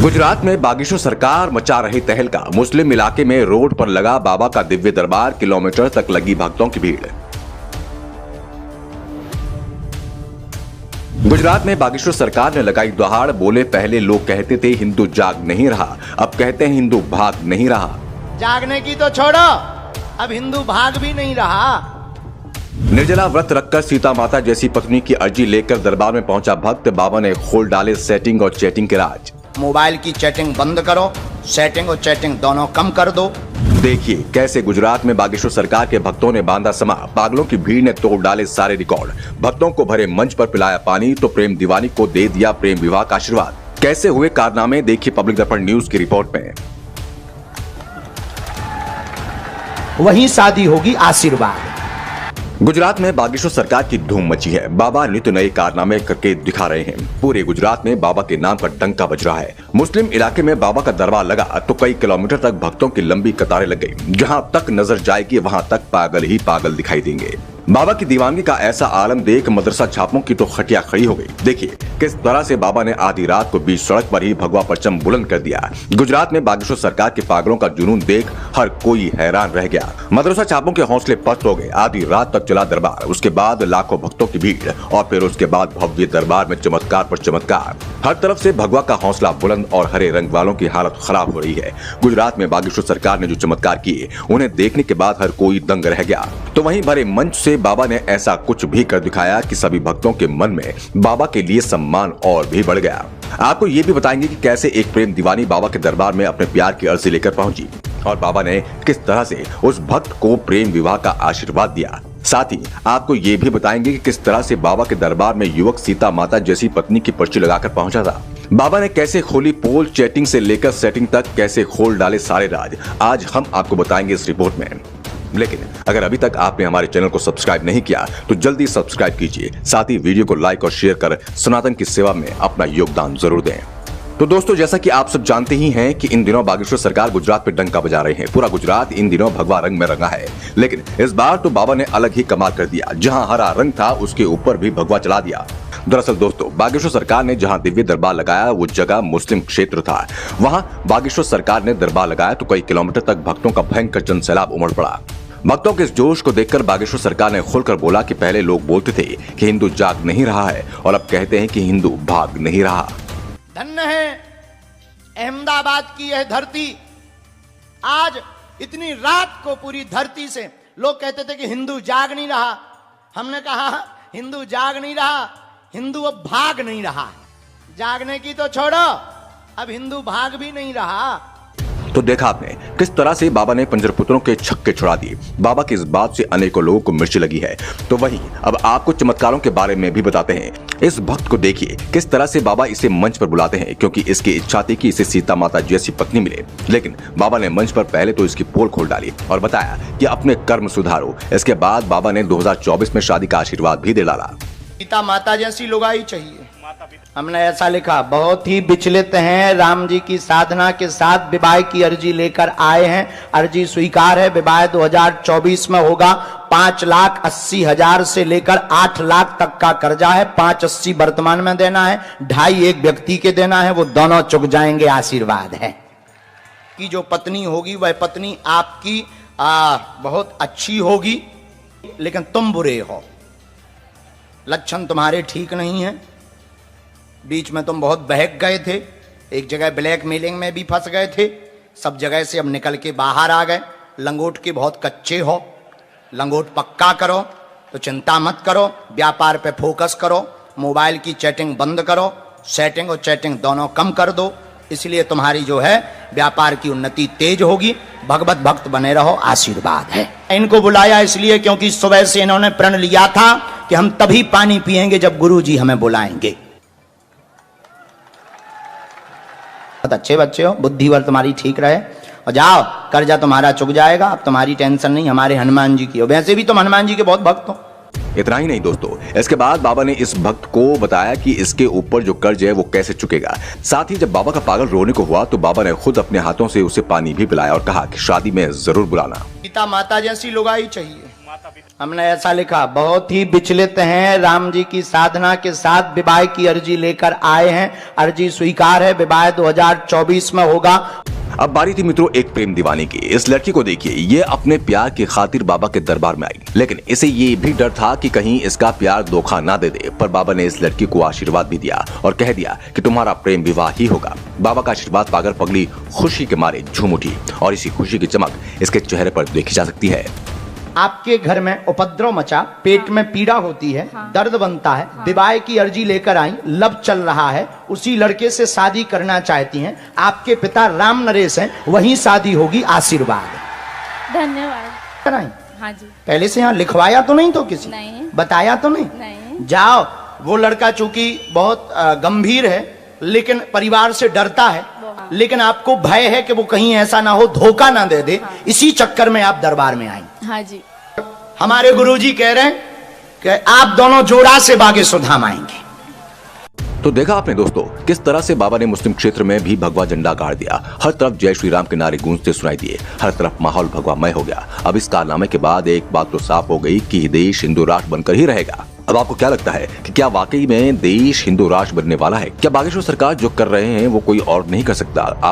गुजरात में बागेश्वर सरकार मचा रही तहलका। मुस्लिम इलाके में रोड पर लगा बाबा का दिव्य दरबार, किलोमीटर तक लगी भक्तों की भीड़। गुजरात में बागेश्वर सरकार ने लगाई दहाड़, बोले पहले लोग कहते थे हिंदू जाग नहीं रहा, अब कहते हैं हिंदू भाग नहीं रहा। जागने की तो छोड़ो, अब हिंदू भाग भी नहीं रहा। निर्जला व्रत रखकर सीता माता जैसी पत्नी की अर्जी लेकर दरबार में पहुंचा भक्त। बाबा ने खोल डाले सेटिंग और चैटिंग के राज। मोबाइल की चैटिंग बंद करो, सेटिंग और चैटिंग दोनों कम कर दो। देखिए कैसे गुजरात में बागेश्वर सरकार के भक्तों ने बांधा समा। पागलों की भीड़ ने तोड़ डाले सारे रिकॉर्ड। भक्तों को भरे मंच पर पिलाया पानी तो प्रेम दीवानी को दे दिया प्रेम विवाह का आशीर्वाद। कैसे हुए कारनामे, देखिए पब्लिक दर्पण न्यूज की रिपोर्ट में। वहीं शादी होगी आशीर्वाद। गुजरात में बागेश्वर सरकार की धूम मची है। बाबा नित्य नए कारनामे करके दिखा रहे हैं। पूरे गुजरात में बाबा के नाम का डंका बज रहा है। मुस्लिम इलाके में बाबा का दरबार लगा तो कई किलोमीटर तक भक्तों की लंबी कतारें लग गई। जहां तक नजर जाएगी वहां तक पागल ही पागल दिखाई देंगे। बाबा की दीवानगी का ऐसा आलम देख मदरसा छापों की तो खटिया खड़ी हो गई। देखिए किस तरह से बाबा ने आधी रात को बीच सड़क पर ही भगवा परचम बुलंद कर दिया। गुजरात में बागेश्वर सरकार के पागलों का जुनून देख हर कोई हैरान रह गया। मदरसा छापों के हौसले पस्त हो गए। आधी रात तक चला दरबार, उसके बाद लाखों भक्तों की भीड़ और फिर उसके बाद भव्य दरबार में चमत्कार पर चमत्कार। हर तरफ से भगवा का हौसला बुलंद और हरे रंग वालों की हालत खराब हो रही है। गुजरात में बागेश्वर सरकार ने जो चमत्कार किए उन्हें देखने के बाद हर कोई दंग रह गया। तो वहीं भरे मंच से बाबा ने ऐसा कुछ भी कर दिखाया कि सभी भक्तों के मन में बाबा के लिए सम्मान और भी बढ़ गया। आपको ये भी बताएंगे कि कैसे एक प्रेम दीवानी बाबा के दरबार में अपने प्यार की अर्जी लेकर पहुंची और बाबा ने किस तरह से उस भक्त को प्रेम विवाह का आशीर्वाद दिया। साथ ही आपको ये भी बताएंगे कि किस तरह से बाबा के दरबार में युवक सीता माता जैसी पत्नी की पर्ची लगाकर पहुंचा था। बाबा ने कैसे खोली पोल, चैटिंग से लेकर सेटिंग तक कैसे खोल डाले सारे राज, आज हम आपको बताएंगे इस रिपोर्ट में। लेकिन अगर अभी तक आपने हमारे चैनल को सब्सक्राइब नहीं किया तो जल्दी सब्सक्राइब कीजिए। साथ ही वीडियो को लाइक और शेयर कर सनातन की सेवा में अपना योगदान जरूर दें। तो दोस्तों, जैसा कि आप सब जानते ही हैं कि इन दिनों बागेश्वर सरकार गुजरात पे डंका बजा रहे हैं। पूरा गुजरात इन दिनों भगवा रंग में रंगा है। लेकिन इस बार तो बाबा ने अलग ही कमाल कर दिया। जहां हरा रंग था उसके ऊपर भी भगवा चला दिया। दरअसल दोस्तों, बागेश्वर सरकार ने जहां दिव्य दरबार लगाया वो जगह मुस्लिम क्षेत्र था। वहां बागेश्वर सरकार ने दरबार लगाया तो कई किलोमीटर तक भक्तों का भयंकर जनसैलाब उमड़ पड़ा। भक्तों के इस जोश को देखकर बागेश्वर सरकार ने खुलकर बोला कि पहले लोग बोलते थे कि हिंदू जाग नहीं रहा है और अब कहते हैं कि हिंदू भाग नहीं रहा। धन्य है अहमदाबाद की यह धरती। आज इतनी रात को पूरी धरती से लोग कहते थे कि हिंदू जाग नहीं रहा। हमने कहा हिंदू जाग नहीं रहा, हिंदू अब भाग नहीं रहा। जागने की तो छोड़ो, अब हिंदू भाग भी नहीं रहा। तो देखा आपने किस तरह से बाबा ने पंजरपुत्रों के छक्के छुड़ा दिए। बाबा की इस बात से अनेकों लोगों को मिर्ची लगी है। तो वहीं अब आपको चमत्कारों के बारे में भी बताते हैं। इस भक्त को देखिए किस तरह से बाबा इसे मंच पर बुलाते हैं, क्योंकि इसकी इच्छा थी कि इसे सीता माता जैसी पत्नी मिले। लेकिन बाबा ने मंच पर पहले तो इसकी पोल खोल डाली और बताया कि अपने कर्म सुधारो। इसके बाद बाबा ने 2024 में शादी का आशीर्वाद भी दे डाला। सीता माता जैसी लुगाई चाहिए। हमने ऐसा लिखा, बहुत ही विचलित हैं, राम जी की साधना के साथ विवाह की अर्जी लेकर आए हैं। अर्जी स्वीकार है। विवाह 2024 में होगा। 5,80,000 से लेकर 8 लाख तक का कर्जा है। 5,80 वर्तमान में देना है, 2.5 एक व्यक्ति के देना है। वो दोनों चुक जाएंगे। आशीर्वाद है कि जो पत्नी होगी वह पत्नी आपकी बहुत अच्छी होगी, लेकिन तुम बुरे हो। लक्षण तुम्हारे ठीक नहीं है। बीच में तुम बहुत बहक गए थे। एक जगह ब्लैकमेलिंग में भी फंस गए थे। सब जगह से अब निकल के बाहर आ गए। लंगोट के बहुत कच्चे हो। लंगोट पक्का करो तो चिंता मत करो। व्यापार पे फोकस करो। मोबाइल की चैटिंग बंद करो। सेटिंग और चैटिंग दोनों कम कर दो। इसलिए तुम्हारी जो है व्यापार की उन्नति तेज होगी। भगवत भक्त बने रहो। आशीर्वाद है। इनको बुलाया इसलिए क्योंकि सुबह से इन्होंने प्रण लिया था कि हम तभी पानी पिएंगे जब गुरु जी हमें बुलाएंगे। बहुत अच्छे बच्चे हो। बुद्धि वर तुम्हारी ठीक रहे और जाओ, कर्जा तुम्हारा चुक जाएगा। अब तुम्हारी टेंशन नहीं, हमारे हनुमान जी की हो। वैसे भी तुम हनुमान जी के बहुत भक्त हो। इतना ही नहीं दोस्तों, इसके बाद बाबा ने इस भक्त को बताया कि इसके ऊपर जो कर्ज है वो कैसे चुकेगा। साथ ही जब बाबा का पागल रोने को हुआ तो बाबा ने खुद अपने हाथों से उसे पानी भी पिलाया और कहा कि शादी में जरूर बुलाना। सीता माता जैसी लुगाई चाहिए। हमने ऐसा लिखा, बहुत ही विचलित हैं, राम जी की साधना के साथ विवाह की अर्जी लेकर आए हैं, अर्जी स्वीकार है, विवाह 2024 में होगा। अब बारी थी मित्रों एक प्रेम दीवानी की। इस लड़की को देखिए, ये अपने प्यार की खातिर बाबा के दरबार में आई, लेकिन इसे ये भी डर था कि कहीं इसका प्यार धोखा ना दे दे। पर बाबा ने इस लड़की को आशीर्वाद भी दिया और कह दिया कि तुम्हारा प्रेम विवाह ही होगा। बाबा का आशीर्वाद पाकर पगली खुशी के मारे झूम उठी और इसी खुशी की चमक इसके चेहरे पर देखी जा सकती है। आपके घर में उपद्रव मचा, पेट में पीड़ा होती है, दर्द बनता है, विवाह की अर्जी लेकर आई, लब चल रहा है, उसी लड़के से शादी करना चाहती हैं, आपके पिता राम नरेश हैं, वहीं शादी होगी, आशीर्वाद। धन्यवाद। कराई हाँ जी। पहले से यहाँ लिखवाया तो नहीं, तो किसी नहीं। बताया तो नहीं? नहीं। जाओ, वो लड़का चूंकि बहुत गंभीर है, लेकिन परिवार से डरता है, लेकिन आपको भय है कि वो कहीं ऐसा ना हो, धोखा ना दे दे, इसी चक्कर में आप दरबार में आई। हाँ जी। हमारे गुरुजी कह रहे हैं कि आप दोनों जोड़ा से बागेश्वर धाम आएंगे। तो देखा आपने दोस्तों, किस तरह से बाबा ने मुस्लिम क्षेत्र में भी भगवा झंडा गाड़ दिया। हर तरफ जय श्री राम के नारे गूंजते सुनाई दिए, हर तरफ माहौल भगवामय हो गया। अब इस कारनामे के बाद एक बात तो साफ हो गई कि देश हिंदू राष्ट्र बनकर ही रहेगा। अब आपको क्या लगता है कि क्या वाकई में देश हिंदू राष्ट्र बनने वाला है? क्या बागेश्वर सरकार जो कर रहे हैं वो कोई और नहीं कर सकता? आप